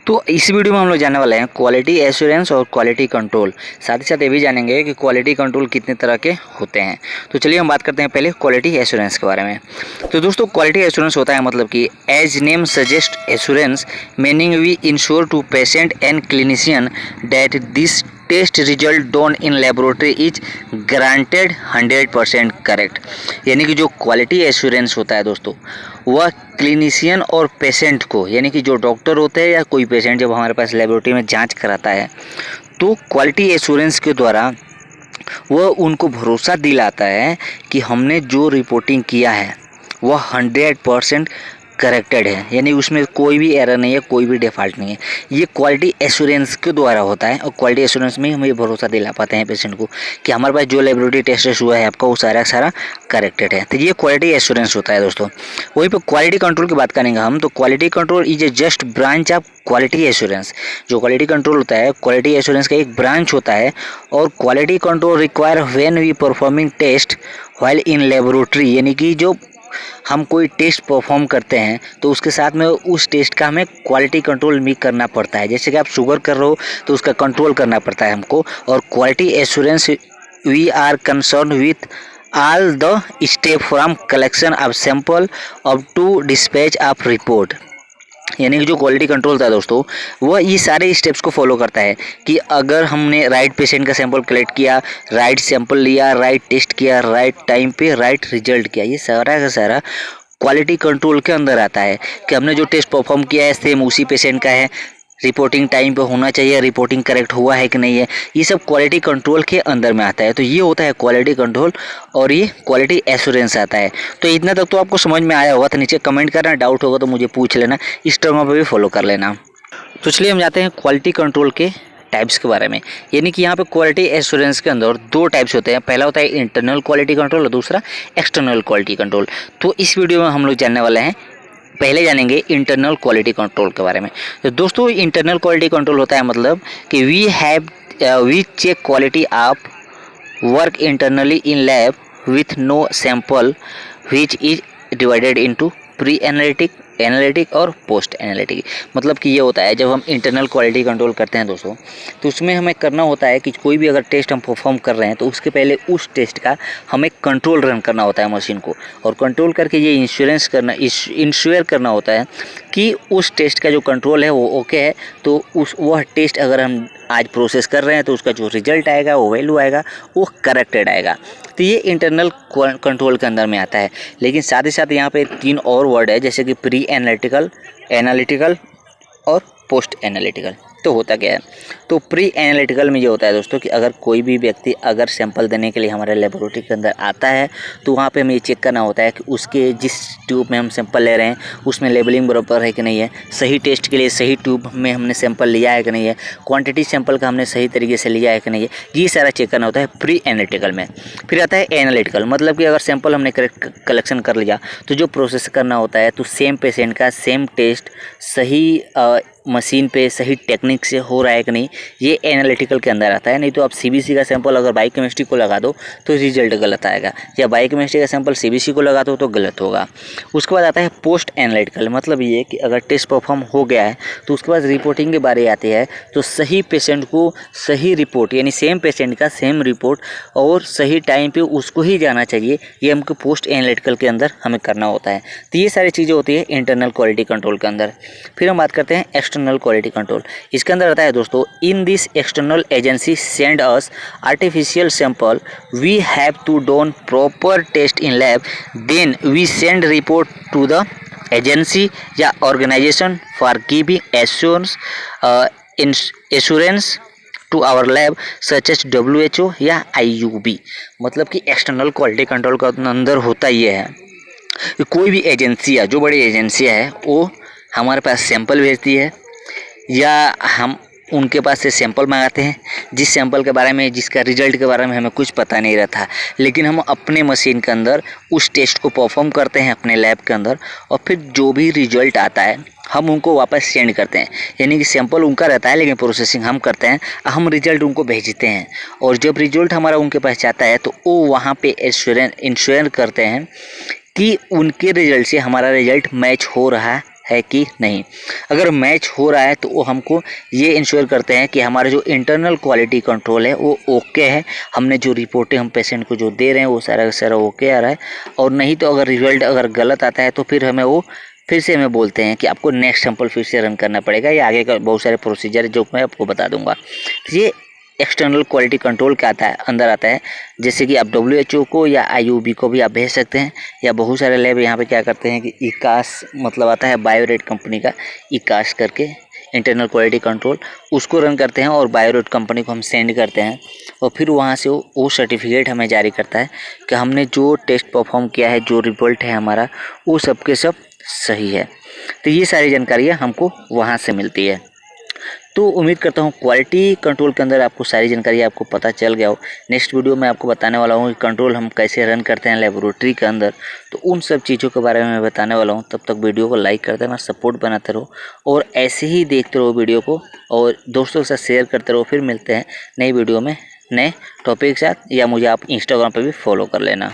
तो इस वीडियो में हम लोग जानने वाले हैं क्वालिटी एश्योरेंस और क्वालिटी कंट्रोल। साथ ही साथ ये भी जानेंगे कि क्वालिटी कंट्रोल कितने तरह के होते हैं। तो चलिए हम बात करते हैं पहले क्वालिटी एश्योरेंस के बारे में। तो दोस्तों क्वालिटी एश्योरेंस होता है मतलब कि as name suggest assurance meaning we ensure to patient and clinician that this test result done in laboratory is granted 100% correct. यानी कि जो क्वालिटी एश्योरेंस होता है दोस्तों, वह क्लिनिशियन और पेशेंट को, यानी कि जो डॉक्टर होते हैं या कोई पेशेंट जब हमारे पास लेबोरेटरी में जांच कराता है तो क्वालिटी एश्योरेंस के द्वारा वह उनको भरोसा दिलाता है कि हमने जो रिपोर्टिंग किया है वह 100% करेक्टेड है, यानी उसमें कोई भी एरर नहीं है, कोई भी डिफ़ॉल्ट नहीं है। ये क्वालिटी एश्योरेंस के द्वारा होता है और क्वालिटी एश्योरेंस में हम ये भरोसा दिला पाते हैं पेशेंट को कि हमारे पास जो लेबोरेटरी टेस्ट हुआ है आपका वो सारा करेक्टेड है। तो ये क्वालिटी एश्योरेंस होता है दोस्तों। वहीं पर क्वालिटी कंट्रोल की बात करेंगे हम, तो quality control is a just branch of quality assurance. जो क्वालिटी कंट्रोल होता है क्वालिटी एश्योरेंस का एक ब्रांच होता है और quality control require when we performing test while in laboratory, यानी कि जो हम कोई टेस्ट परफॉर्म करते हैं तो उसके साथ में उस टेस्ट का हमें क्वालिटी कंट्रोल भी करना पड़ता है। जैसे कि आप शुगर कर रहे हो तो उसका कंट्रोल करना पड़ता है हमको। और quality assurance we are concern with all the step from collection of sample up to dispatch of report. यानी कि जो क्वालिटी कंट्रोल था दोस्तों, वह ये सारे स्टेप्स को फॉलो करता है कि अगर हमने राइट पेशेंट का सैंपल कलेक्ट किया, राइट सैंपल लिया, राइट टेस्ट किया, राइट टाइम पे राइट रिजल्ट किया, ये सारा का सारा क्वालिटी कंट्रोल के अंदर आता है कि हमने जो टेस्ट परफॉर्म किया है सेम उसी पेशेंट का है, रिपोर्टिंग टाइम पे होना चाहिए, रिपोर्टिंग करेक्ट हुआ है कि नहीं है, ये सब क्वालिटी कंट्रोल के अंदर में आता है। तो ये होता है क्वालिटी कंट्रोल और ये क्वालिटी एश्योरेंस आता है। तो इतना तक तो आपको समझ में आया होगा, तो नीचे कमेंट करना, डाउट होगा तो मुझे पूछ लेना, इस टर्म पे भी फॉलो कर लेना। तो चलिए हम जाते हैं क्वालिटी कंट्रोल के टाइप्स के बारे में। यानी कि यहाँ पे क्वालिटी एश्योरेंस के अंदर दो टाइप्स होते हैं। पहला होता है इंटरनल क्वालिटी कंट्रोल और दूसरा एक्सटर्नल क्वालिटी कंट्रोल। तो इस वीडियो में हम लोग जानने वाले हैं, पहले जानेंगे इंटरनल क्वालिटी कंट्रोल के बारे में। तो दोस्तों इंटरनल क्वालिटी कंट्रोल होता है मतलब कि we check quality of work internally in lab with no sample which is divided into pre analytic और पोस्ट एनालिटिक। मतलब कि ये होता है जब हम इंटरनल क्वालिटी कंट्रोल करते हैं दोस्तों, तो उसमें हमें करना होता है कि कोई भी अगर टेस्ट हम परफॉर्म कर रहे हैं तो उसके पहले उस टेस्ट का हमें कंट्रोल रन करना होता है मशीन को, और कंट्रोल करके ये इंश्योर करना होता है कि उस टेस्ट का जो कंट्रोल है वो ओके है। तो वह टेस्ट अगर हम आज प्रोसेस कर रहे हैं तो उसका जो रिजल्ट आएगा, वो वैल्यू आएगा, वो करेक्टेड आएगा। तो ये इंटरनल कंट्रोल के अंदर में आता है। लेकिन साथ ही साथ यहाँ पे 3 और वर्ड है, जैसे कि प्री एनालिटिकल और पोस्ट एनालिटिकल। तो होता क्या है, तो प्री एनालिटिकल में ये होता है दोस्तों कि अगर कोई भी व्यक्ति अगर सैंपल देने के लिए हमारे लेबोरेटरी के अंदर आता है तो वहाँ पे हमें ये चेक करना होता है कि उसके जिस ट्यूब में हम सैंपल ले रहे हैं उसमें लेबलिंग बराबर है कि नहीं है, सही टेस्ट के लिए सही ट्यूब में हमने सैंपल लिया है कि नहीं है, क्वांटिटी सैंपल का हमने सही तरीके से लिया है कि नहीं है, ये सारा चेक करना होता है प्री एनालिटिकल में। फिर आता है एनालिटिकल, मतलब कि अगर सैंपल हमने करेक्ट कलेक्शन कर लिया तो जो प्रोसेस करना होता है तो सेम पेशेंट का सेम टेस्ट सही मशीन पे सही टेक्निक से हो रहा है कि नहीं, ये एनालिटिकल के अंदर आता है। नहीं तो आप सीबीसी का सैंपल अगर बायोकेमिस्ट्री को लगा दो तो रिजल्ट गलत आएगा, या बायोकेमिस्ट्री का सैंपल सीबीसी को लगा दो तो गलत होगा। उसके बाद आता है पोस्ट एनालिटिकल, मतलब ये कि अगर टेस्ट परफॉर्म हो गया है तो उसके बाद रिपोर्टिंग की बारी आती है तो सही पेशेंट को सही रिपोर्ट, यानी सेम पेशेंट का सेम रिपोर्ट और सही टाइम पर उसको ही जाना चाहिए, ये हमको पोस्ट एनालिटिकल के अंदर हमें करना होता है। तो ये सारी चीज़ें होती है इंटरनल क्वालिटी कंट्रोल के अंदर। फिर हम बात करते हैं एक्सटर्नल क्वालिटी कंट्रोल। इसके अंदर आता है दोस्तों, in this external agency send us artificial sample, we have to done proper test in lab, then we send report to the agency या organisation for giving assurance to our lab such as WHO या IUB। मतलब कि external quality control का अंदर होता ये है कि कोई भी एजेंसियाँ, जो बड़ी एजेंसियाँ है, वो हमारे पास सैंपल भेजती है या हम उनके पास से सैंपल मंगाते हैं, जिस सैंपल के बारे में, जिसका रिजल्ट के बारे में हमें कुछ पता नहीं रहता, लेकिन हम अपने मशीन के अंदर उस टेस्ट को परफॉर्म करते हैं अपने लैब के अंदर, और फिर जो भी रिजल्ट आता है हम उनको वापस सेंड करते हैं। यानी कि सैंपल उनका रहता है लेकिन प्रोसेसिंग हम करते हैं, हम रिजल्ट उनको भेजते हैं, और जब रिजल्ट हमारा उनके पास जाता है तो वो वहाँ पे इंश्योर करते हैं कि उनके रिजल्ट से हमारा रिजल्ट मैच हो रहा है कि नहीं। अगर मैच हो रहा है तो वो हमको ये इंश्योर करते हैं कि हमारा जो इंटरनल क्वालिटी कंट्रोल है वो ओके है, हमने जो रिपोर्टें हम पेशेंट को जो दे रहे हैं वो सारा का सारा ओके आ रहा है। और नहीं तो अगर रिजल्ट अगर गलत आता है तो फिर हमें बोलते हैं कि आपको नेक्स्ट सैंपल फिर से रन करना पड़ेगा, या आगे का बहुत सारे प्रोसीजर जो मैं आपको बता दूंगा। ये एक्सटर्नल क्वालिटी कंट्रोल का अंदर आता है। जैसे कि आप WHO को या IUB को भी आप भेज सकते हैं, या बहुत सारे लैब यहाँ पे क्या करते हैं कि इकास मतलब आता है बायोरेट कंपनी का, इकास करके इंटरनल क्वालिटी कंट्रोल, उसको रन करते हैं और बायोरेट कंपनी को हम सेंड करते हैं, और फिर वहाँ से वो सर्टिफिकेट हमें जारी करता है कि हमने जो टेस्ट परफॉर्म किया है, जो रिजल्ट है हमारा, वो सब के सब सही है। तो ये सारी जानकारियाँ हमको वहाँ से मिलती है। तो उम्मीद करता हूँ क्वालिटी कंट्रोल के अंदर आपको सारी जानकारी आपको पता चल गया हो। नेक्स्ट वीडियो में आपको बताने वाला हूँ कि कंट्रोल हम कैसे रन करते हैं लेबोरेटरी के अंदर, तो उन सब चीज़ों के बारे में मैं बताने वाला हूँ। तब तक वीडियो को लाइक कर देना, सपोर्ट बनाते रहो और ऐसे ही देखते रहो वीडियो को, और दोस्तों के साथ शेयर करते रहो। फिर मिलते हैं नई वीडियो में नए टॉपिक के साथ, या मुझे आप इंस्टाग्राम पर भी फॉलो कर लेना।